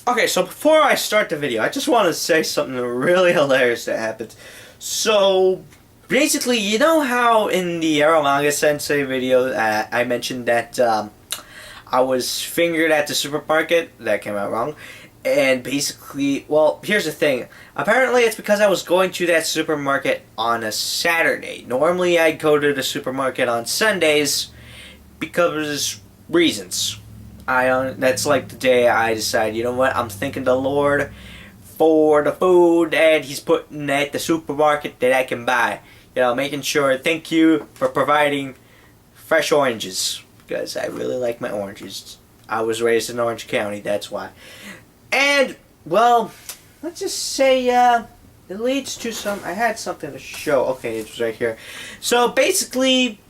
Okay, so before I start the video, I just want to say something really hilarious that happened. So, basically, you know how in the Manga Sensei video I mentioned that I was fingered at the supermarket? That came out wrong. And basically, well, here's the thing. Apparently, it's because I was going to that supermarket on a Saturday. Normally, I'd go to the supermarket on Sundays because reasons. That's like the day I decide, you know what, I'm thanking the Lord for the food that He's putting at the supermarket that I can buy. You know, making sure, thank you for providing fresh oranges. Because I really like my oranges. I was raised in Orange County, that's why. And, well, let's just say, it leads to I had something to show. Okay, it was right here. So basically,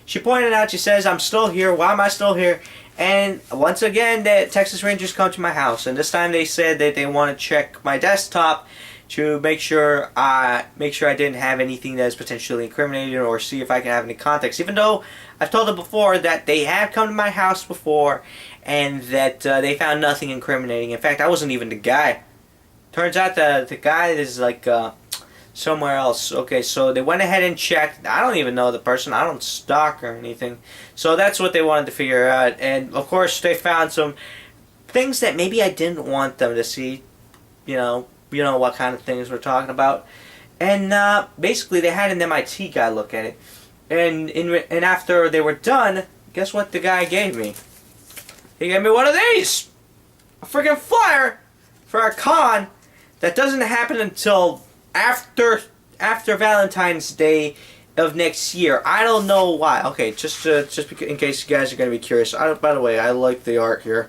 she pointed out, she says, I'm still here. Why am I still here? And once again, the Texas Rangers come to my house. And this time they said that they want to check my desktop to make sure I didn't have anything that is potentially incriminating or see if I can have any context. Even though I've told them before that they have come to my house before and that they found nothing incriminating. In fact, I wasn't even the guy. Turns out the guy is like somewhere else. Okay, so they went ahead and checked. I don't even know the person. I don't stalk or anything. So that's what they wanted to figure out. And of course, they found some things that maybe I didn't want them to see. You know what kind of things we're talking about. And basically, they had an MIT guy look at it. And after they were done, guess what the guy gave me? He gave me one of these! A freaking flyer for a con that doesn't happen until after Valentine's Day of next year. I don't know why. Okay, just in case you guys are going to be curious. By the way, I like the art here.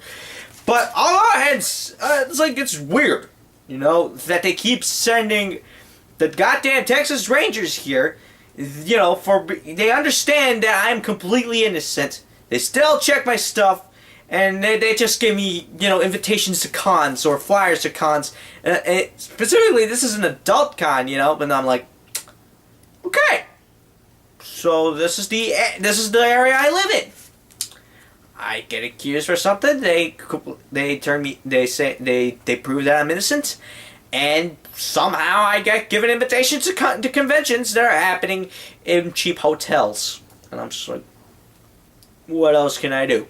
But on our heads, it's weird. You know, that they keep sending the goddamn Texas Rangers here, you know, they understand that I'm completely innocent. They still check my stuff, and they just give me, you know, invitations to cons or flyers to cons. Specifically, this is an adult con, you know, but I'm like, okay, so this is the area I live in. I get accused for something. They prove that I'm innocent, and somehow I get given invitations to conventions that are happening in cheap hotels, and I'm just like, what else can I do?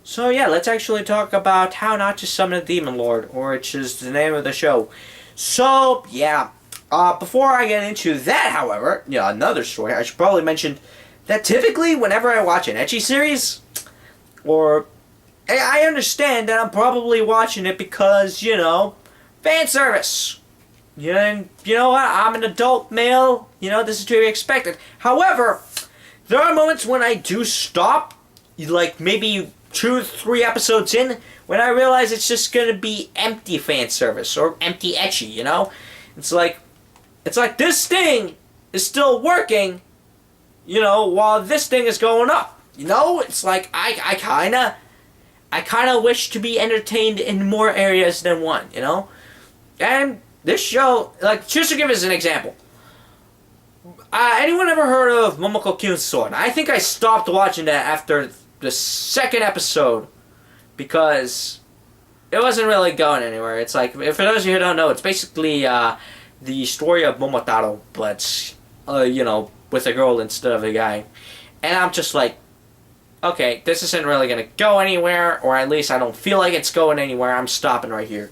So yeah, let's actually talk about how not to summon a demon lord, which is the name of the show. So yeah, before I get into that, however, yeah, another story. I should probably mention that typically, whenever I watch an ecchi series, or I understand that I'm probably watching it because, you know, fan service. And you know what? I'm an adult male. You know, this is to be expected. However, there are moments when I do stop, like maybe 2 or 3 episodes in, when I realize it's just gonna be empty fan service or empty ecchi. You know, it's like this thing is still working, you know, while this thing is going up. You know, it's like I kinda wish to be entertained in more areas than one, you know? And this show, like, just to give us an example. Anyone ever heard of Momoko Kyun's Sword? I think I stopped watching that after the 2nd episode because it wasn't really going anywhere. It's like, for those of you who don't know, it's basically the story of Momotaro, but, you know, with a girl instead of a guy. And I'm just like, okay, this isn't really going to go anywhere, or at least I don't feel like it's going anywhere. I'm stopping right here.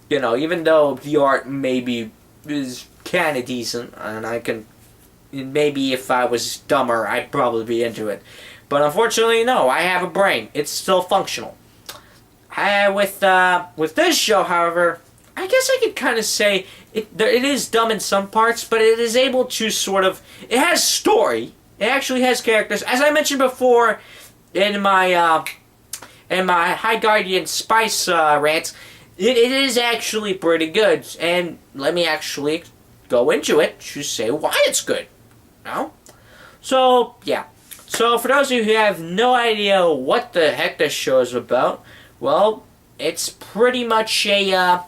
You know, even though the art maybe is kind of decent, and maybe if I was dumber, I'd probably be into it. But unfortunately, no, I have a brain. It's still functional. With this show, however, I guess I could kind of say it is dumb in some parts, but it is able to it has story. It actually has characters. As I mentioned before in my High Guardian Spice rant, it is actually pretty good. And let me actually go into it to say why it's good. You know? So, yeah. So, for those of you who have no idea what the heck this show is about, well, it's pretty much an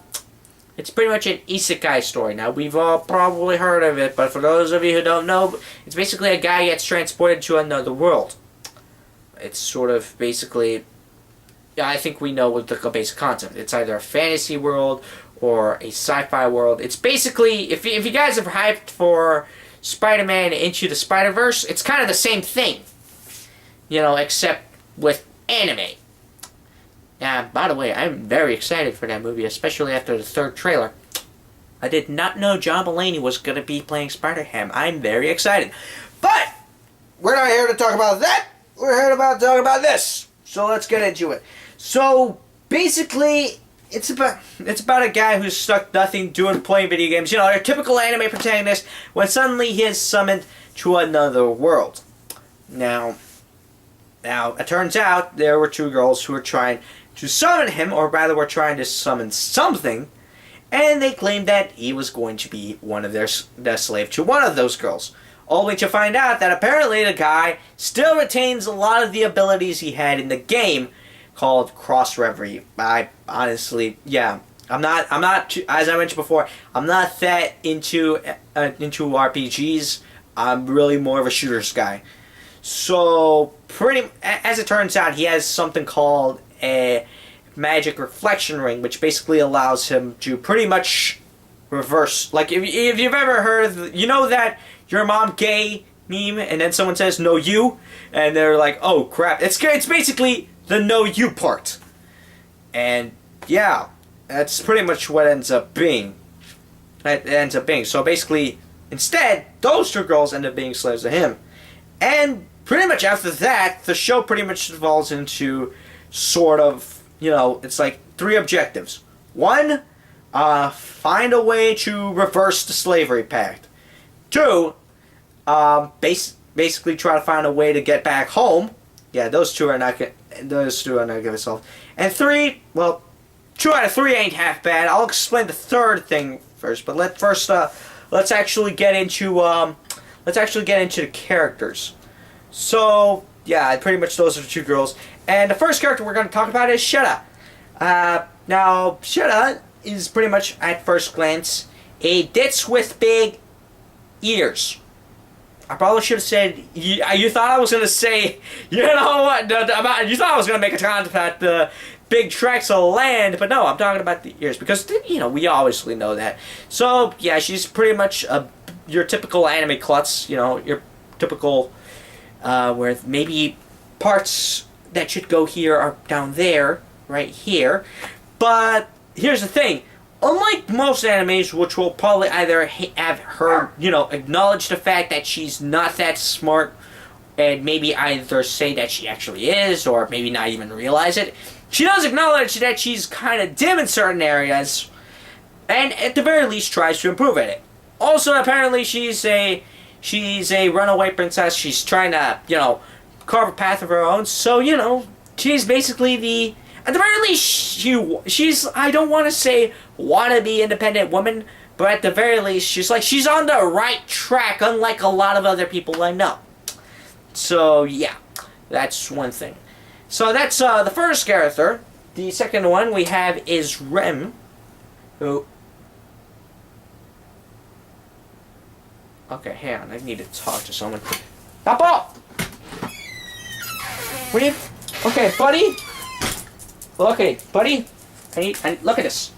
isekai story. Now, we've all probably heard of it, but for those of you who don't know, it's basically a guy gets transported to another world. It's sort of basically I think we know what the basic concept. It's either a fantasy world or a sci-fi world. It's basically, if you guys have hyped for Spider-Man Into the Spider-Verse, it's kind of the same thing. Except with anime. By the way, I'm very excited for that movie, especially after the third trailer. I did not know John Mulaney was going to be playing Spider-Ham. I'm very excited. But we're not here to talk about that. We're here to talk about this. So let's get into it. So basically, it's about a guy who's stuck nothing doing playing video games. Your typical anime protagonist when suddenly he is summoned to another world. Now it turns out there were two girls who were trying to summon him, or rather were trying to summon something, and they claimed that he was going to be one of their slave to one of those girls. Only to find out that apparently the guy still retains a lot of the abilities he had in the game called cross reverie. I honestly, I'm not as I mentioned before, I'm not that into RPGs. I'm really more of a shooters guy. So as it turns out, he has something called a magic reflection ring, which basically allows him to pretty much reverse. Like if you've ever heard of that your mom gay meme, and then someone says no you, and they're like, oh crap, it's basically the no you part. And yeah, that's pretty much what ends up being. So basically, instead, those two girls end up being slaves to him. And pretty much after that, the show pretty much falls into sort of, it's like three objectives. One, find a way to reverse the slavery pact. Two, basically try to find a way to get back home. Yeah, those two are not gonna solve. And three, well, 2 out of 3 ain't half bad. I'll explain the third thing first, but let's actually get into the characters. So yeah, pretty much those are the two girls. And the first character we're going to talk about is Shetta. Now, Shetta is pretty much, at first glance, a ditz with big ears. I probably should have said, you thought I was going to say, you thought I was going to make a comment about the big tracts of land, but no, I'm talking about the ears, because, we obviously know that. So, yeah, she's pretty much your typical anime klutz, your typical, where maybe parts that should go here are down there, right here. But here's the thing. Unlike most animes, which will probably either have her, acknowledge the fact that she's not that smart, and maybe either say that she actually is, or maybe not even realize it, she does acknowledge that she's kind of dim in certain areas, and at the very least tries to improve at it. Also, apparently she's a runaway princess. She's trying to, carve a path of her own. So, she's basically at the very least, she's, I don't want to say wannabe independent woman, but at the very least, she's on the right track, unlike a lot of other people I know. So, yeah, that's one thing. So that's the first character. The second one we have is Rem, who... Okay, hang on, I need to talk to someone. Stop up! What are you... Okay, buddy? Okay, buddy, I look at this.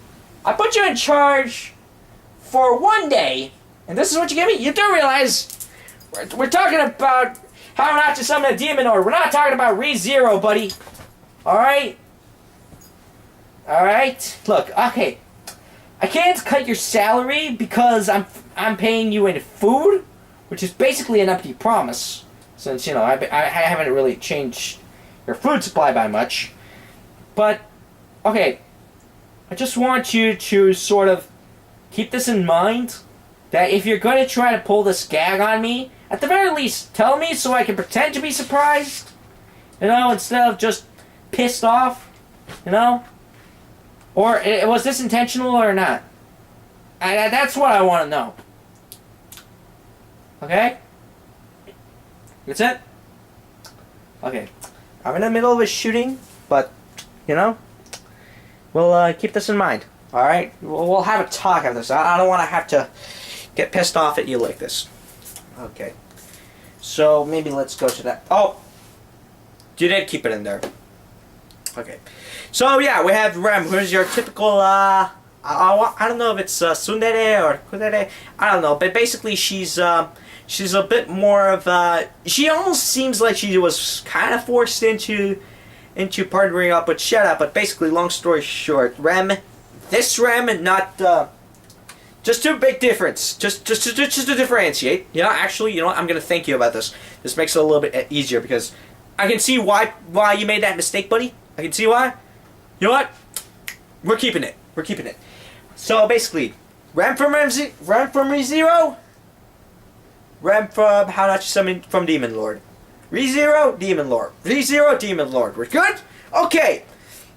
I put you in charge for one day, and this is what you give me? You do realize we're talking about how not to summon a demon, or we're not talking about ReZero, buddy. Alright? Alright? Look, okay. I can't cut your salary because I'm paying you in food, which is basically an empty promise, since, I haven't really changed your food supply by much. But, okay, I just want you to sort of keep this in mind, that if you're going to try to pull this gag on me, at the very least, tell me so I can pretend to be surprised, instead of just pissed off, Or, was this intentional or not? That's what I want to know. Okay? That's it? Okay. I'm in the middle of a shooting, but... we'll keep this in mind. Alright? We'll have a talk after this. I don't want to have to get pissed off at you like this. Okay. So, maybe let's go to that. Oh! You did keep it in there. Okay. So yeah, we have Rem, who's your typical I don't know if it's tsundere or kudere. I don't know, but basically she's a bit more of she almost seems like she was kind of forced into partnering up with Sheta, but basically, long story short, this Rem, not just a big difference. Just to differentiate. You know, actually, you know what? I'm gonna thank you about this. This makes it a little bit easier because I can see why you made that mistake, buddy. I can see why. You know what? We're keeping it. We're keeping it. So basically, Rem from ReZero. Rem from How Not to Summon from Demon Lord. ReZero, Demon Lord. ReZero, Demon Lord. We're good? Okay.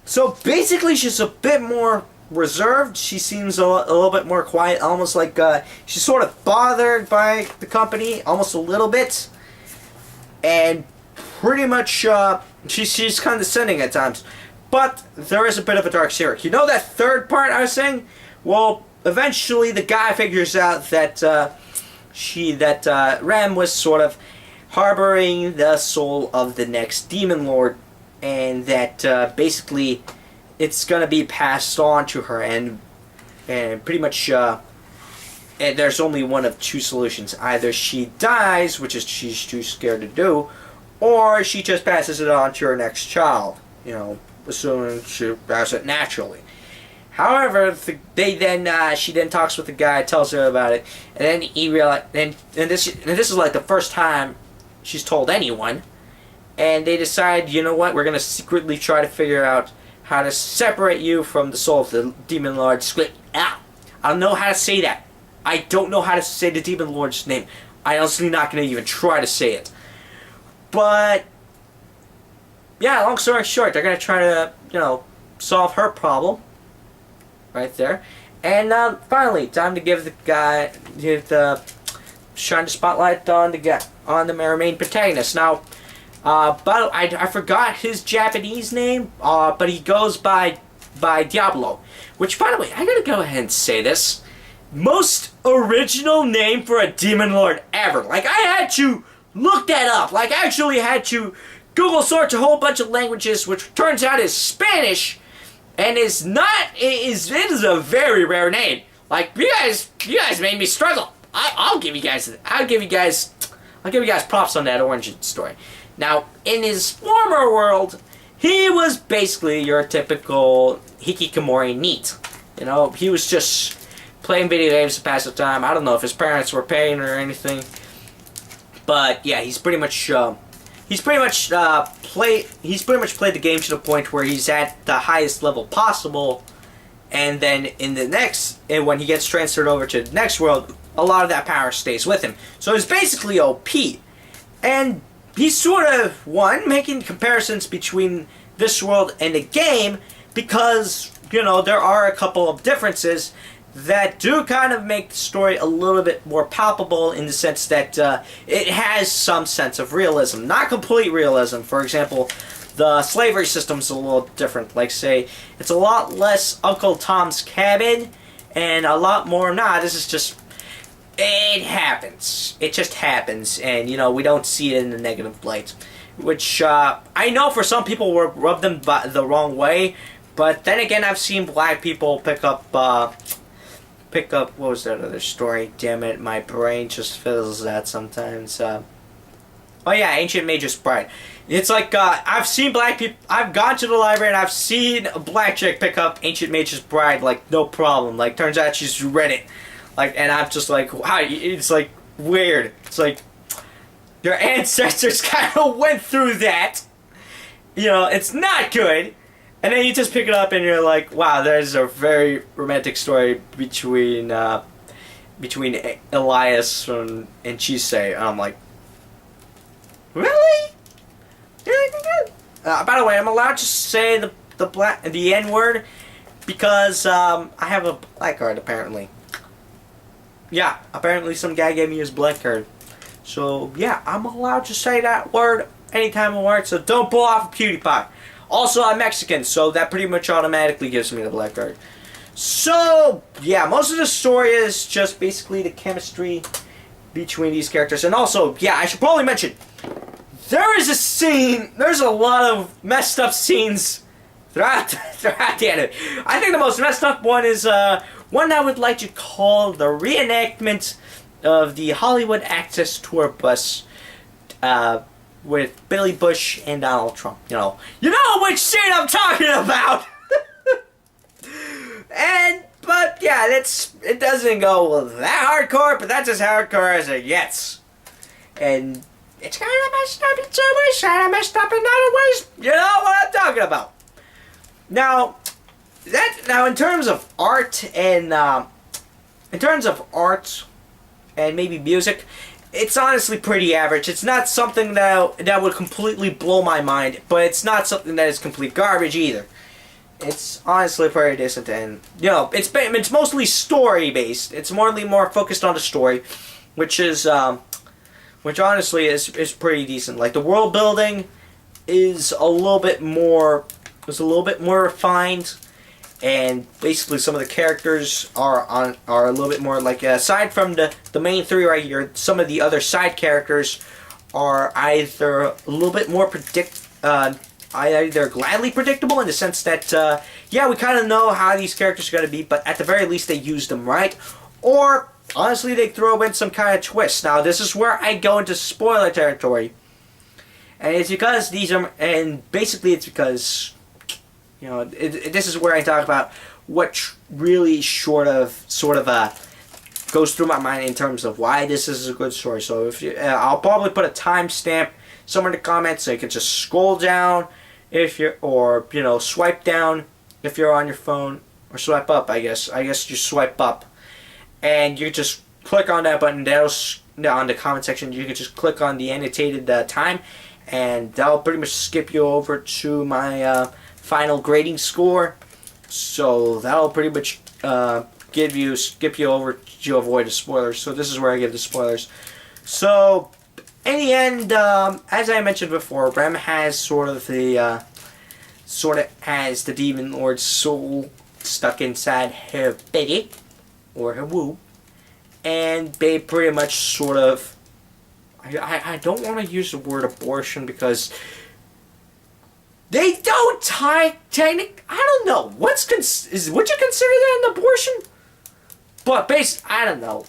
So basically, she's a bit more reserved. She seems a little bit more quiet, almost like she's sort of bothered by the company, almost a little bit, and pretty much she's condescending at times. But there is a bit of a dark secret. You know that third part I was saying? Well, eventually the guy figures out that Rem was sort of harboring the soul of the next Demon Lord, and that basically it's gonna be passed on to her, and pretty much and there's only one of two solutions: either she dies, which is she's too scared to do, or she just passes it on to her next child. You know, assuming she does it naturally. However, she then talks with the guy, tells her about it, and then he realizes, and this is like the first time she's told anyone, and they decide, you know what, we're gonna secretly try to figure out how to separate you from the soul of the Demon Lord. I don't know how to say that. I don't know how to say the Demon Lord's name. I'm honestly not gonna even try to say it. But yeah, long story short, they're gonna try to, you know, solve her problem. Right there. And finally, time to give shine the spotlight on the main protagonist. Now, but I forgot his Japanese name, but he goes by Diablo. Which, by the way, I gotta go ahead and say this: most original name for a Demon Lord ever. Like, I had to look that up. Like, I actually had to Google search a whole bunch of languages, which turns out is Spanish. And it is a very rare name. Like, you guys made me struggle. I'll give you guys props on that origin story. Now, in his former world, he was basically your typical hikikomori NEET. You know, he was just playing video games to pass the time. I don't know if his parents were paying or anything, but yeah, he's pretty much played the game to the point where he's at the highest level possible, and then when he gets transferred over to the next world, a lot of that power stays with him. So he's basically OP, and he's sort of making comparisons between this world and the game, because you know there are a couple of differences that do kind of make the story a little bit more palpable, in the sense that it has some sense of realism. Not complete realism. For example, the slavery system's a little different. Like, say, it's a lot less Uncle Tom's Cabin, and a lot more, this is just, it happens. It just happens, and, you know, we don't see it in the negative light. Which, I know for some people will rub them the wrong way, but then again, I've seen black people pick up, what was that other story? Damn it, my brain just fizzles that sometimes. Oh yeah, Ancient Mage's Bride. It's like, I've seen black people, I've gone to the library and I've seen a black chick pick up Ancient Mage's Bride, like, no problem. Like, turns out she's read it. Like, and I'm just like, wow, it's like, weird. It's like, your ancestors kind of went through that. You know, it's not good. And then you just pick it up and you're like, wow, there's a very romantic story between Elias and Chisei. And I'm like, really? By the way, I'm allowed to say the N-word because I have a black card, apparently. Yeah, apparently some guy gave me his black card. So, yeah, I'm allowed to say that word anytime I want, so don't pull off a PewDiePie. Also, I'm Mexican, so that pretty much automatically gives me the black card. So, yeah, most of the story is just basically the chemistry between these characters. And also, yeah, I should probably mention, there's a lot of messed up scenes throughout the anime. I think the most messed up one is one I would like to call the reenactment of the Hollywood Access Tour bus with Billy Bush and Donald Trump. You know which scene I'm talking about. But yeah, it doesn't go that hardcore, but that's as hardcore as it gets. And it's kind of messed up in some ways, kind of messed up in other ways. You know what I'm talking about. Now in terms of art and maybe music, it's honestly pretty average. It's not something that would completely blow my mind, but it's not something that is complete garbage either. It's honestly pretty decent, and it's mostly story based. It's more focused on the story, which honestly is pretty decent. Like the world building is a little bit more refined, and basically some of the characters are a little bit more like, aside from the main three right here, some of the other side characters are either a little bit more either gladly predictable in the sense that we kind of know how these characters are going to be, but at the very least they use them right, or honestly they throw in some kind of twist. Now this is where I go into spoiler territory, and it's because this is where I talk about what really sort of goes through my mind in terms of why this is a good story. So I'll probably put a timestamp somewhere in the comments, so you can just scroll down swipe down if you're on your phone, or swipe up. I guess you swipe up, and you just click on that button. On the comment section, you can just click on the annotated time, and that'll pretty much skip you over to my final grading score. So that'll pretty much skip you over to avoid the spoilers. So this is where I give the spoilers. So in the end, as I mentioned before, Rem has the demon lord's soul stuck inside her belly, or her womb, and they pretty much I don't want to use the word abortion because they don't technic. I don't know would you consider that an abortion? But I don't know.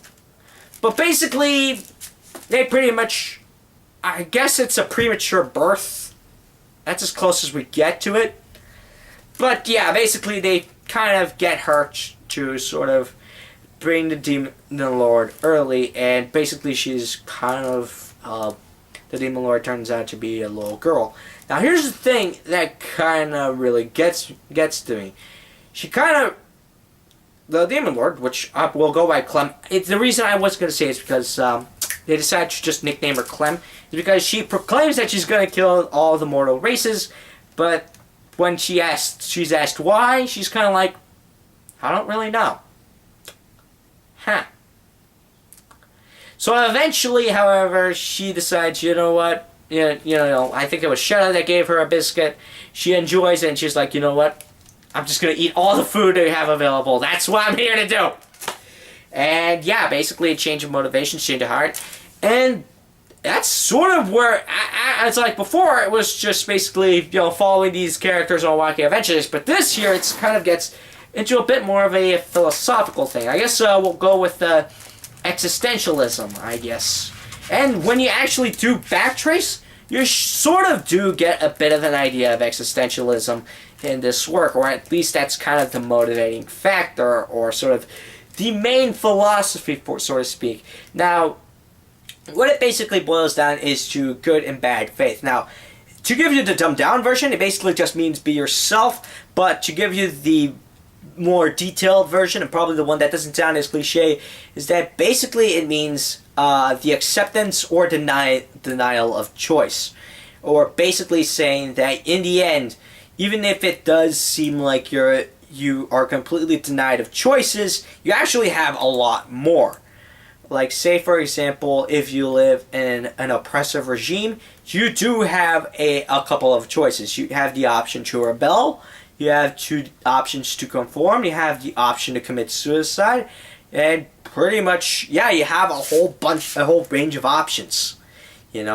But basically, they pretty much, I guess it's a premature birth. That's as close as we get to it. But yeah, basically they kind of get her to sort of bring the demon lord early, and basically she's kind of the demon lord turns out to be a little girl. Now here's the thing that kind of really gets to me. The demon lord, which will go by Clem. The reason I was going to say is because they decided to just nickname her Clem, is because she proclaims that she's going to kill all the mortal races, but when she's asked why, she's kind of like, I don't really know. Huh. So eventually, however, she decides, you know what, I think it was Shella that gave her a biscuit. She enjoys it, and she's like, you know what, I'm just going to eat all the food they have available. That's what I'm here to do. And yeah, basically a change of motivation, change of heart. And that's sort of where, it's like before, it was just basically, following these characters on wacky adventures. But this year, it kind of gets into a bit more of a philosophical thing. I guess we'll go with existentialism, I guess. And when you actually do backtrace, you sort of do get a bit of an idea of existentialism in this work, or at least that's kind of the motivating factor, or sort of the main philosophy, so to speak. Now, what it basically boils down is to good and bad faith. Now, to give you the dumbed down version, it basically just means be yourself, but to give you the more detailed version, and probably the one that doesn't sound as cliche, is that basically it means the acceptance or denial of choice. Or basically saying that in the end, even if it does seem like you are completely denied of choices, you actually have a lot more. Like, say for example, if you live in an oppressive regime, you do have a couple of choices. You have the option to rebel, you have two options to conform, you have the option to commit suicide, and pretty much, yeah, you have a whole range of options. In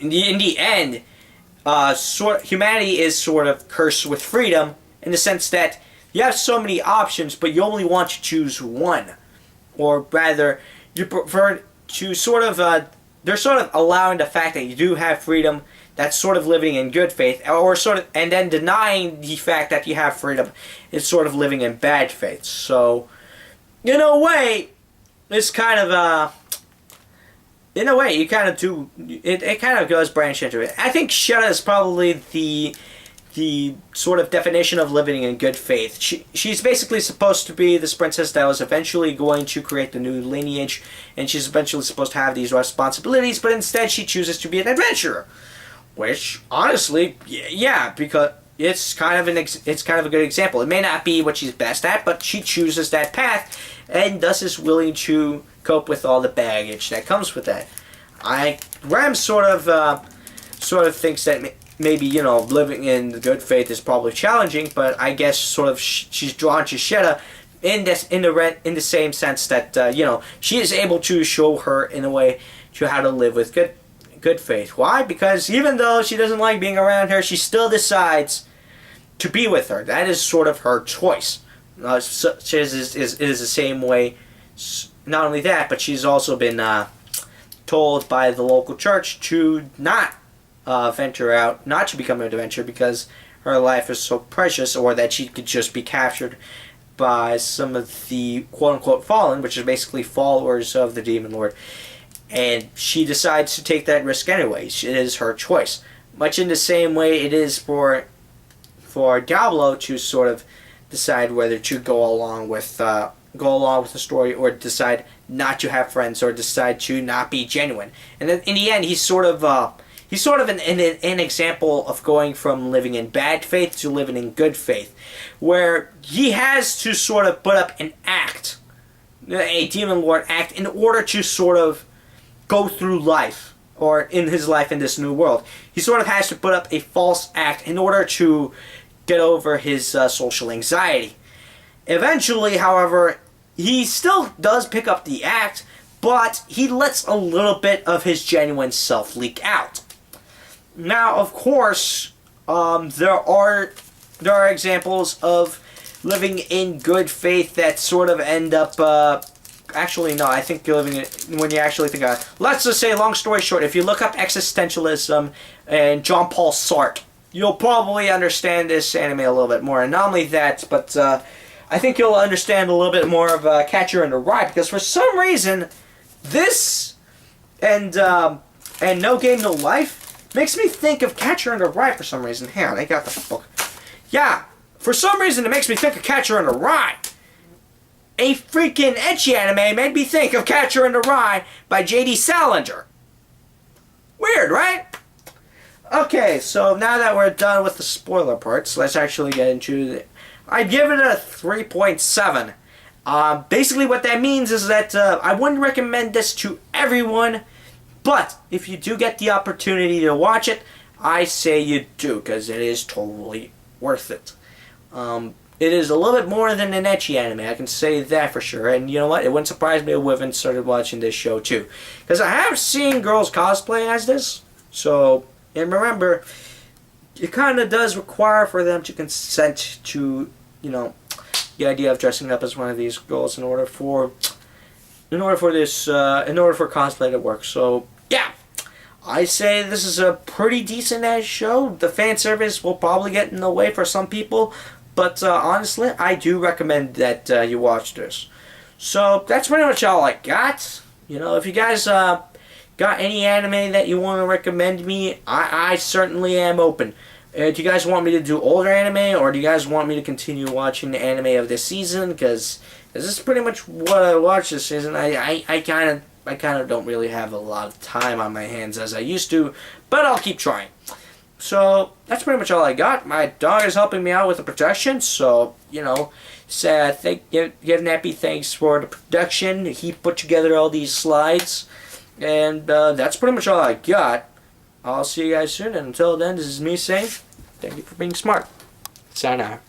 the end, humanity is sort of cursed with freedom, in the sense that you have so many options, but you only want to choose one. Or rather, you prefer to sort of, they're sort of allowing the fact that you do have freedom, that's sort of living in good faith, or sort of, and then denying the fact that you have freedom is sort of living in bad faith. So, in a way, it's kind of, in a way, you kind of do, it kind of goes branch into it. I think Shetta is probably the sort of definition of living in good faith. She's basically supposed to be this princess that was eventually going to create the new lineage, and she's eventually supposed to have these responsibilities, but instead she chooses to be an adventurer. Which, honestly, yeah, because it's kind of a good example. It may not be what she's best at, but she chooses that path, and thus is willing to cope with all the baggage that comes with that. Ram sort of thinks that maybe, living in the good faith is probably challenging, but I guess sort of she's drawn to Shetta in the same sense that she is able to show her in a way to how to live with good faith. Why? Because even though she doesn't like being around her, she still decides to be with her. That is sort of her choice. It is the same way. Not only that, but she's also been told by the local church to not venture out, not to become an adventurer, because her life is so precious, or that she could just be captured by some of the quote-unquote fallen, which is basically followers of the demon lord. And she decides to take that risk anyway. It is her choice. Much in the same way it is for Diablo to sort of decide whether to go along with the story, or decide not to have friends, or decide to not be genuine. And then in the end, he's sort of an example of going from living in bad faith to living in good faith, where he has to sort of put up an act, a demon lord act, in order to sort of go through life, or in his life in this new world. He sort of has to put up a false act in order to get over his social anxiety. Eventually, however, he still does pick up the act, but he lets a little bit of his genuine self leak out. Now, of course, there are examples of living in good faith that sort of end up. Actually, no, I think you're living it when you actually think about it. Let's just say, long story short, if you look up existentialism and Jean-Paul Sartre, you'll probably understand this anime a little bit more. And not only that, but I think you'll understand a little bit more of Catcher in the Rye, because for some reason, this and No Game No Life makes me think of Catcher in the Rye for some reason. Hang on, I got the book. Yeah, for some reason it makes me think of Catcher in the Rye. A freaking ecchi anime made me think of Catcher in the Rye by J.D. Salinger. Weird, right? Okay, so now that we're done with the spoiler parts, let's actually get into it. I'd give it a 3.7. Basically what that means is that I wouldn't recommend this to everyone, but if you do get the opportunity to watch it, I say you do, because it is totally worth it. It is a little bit more than an ecchi anime, I can say that for sure. And you know what? It wouldn't surprise me if women started watching this show too. Because I have seen girls cosplay as this. So, and remember, it kind of does require for them to consent to, the idea of dressing up as one of these girls in order for cosplay to work. So, yeah. I say this is a pretty decent-ass show. The fan service will probably get in the way for some people. But honestly, I do recommend that you watch this. So that's pretty much all I got. If you guys got any anime that you want to recommend me, I certainly am open. Do you guys want me to do older anime, or do you guys want me to continue watching the anime of this season? Because this is pretty much what I watched this season. I kind of don't really have a lot of time on my hands as I used to, but I'll keep trying. So, that's pretty much all I got. My dog is helping me out with the production, so, say give Nappy thanks for the production. He put together all these slides, and that's pretty much all I got. I'll see you guys soon, and until then, this is me saying, thank you for being smart. Sayonara.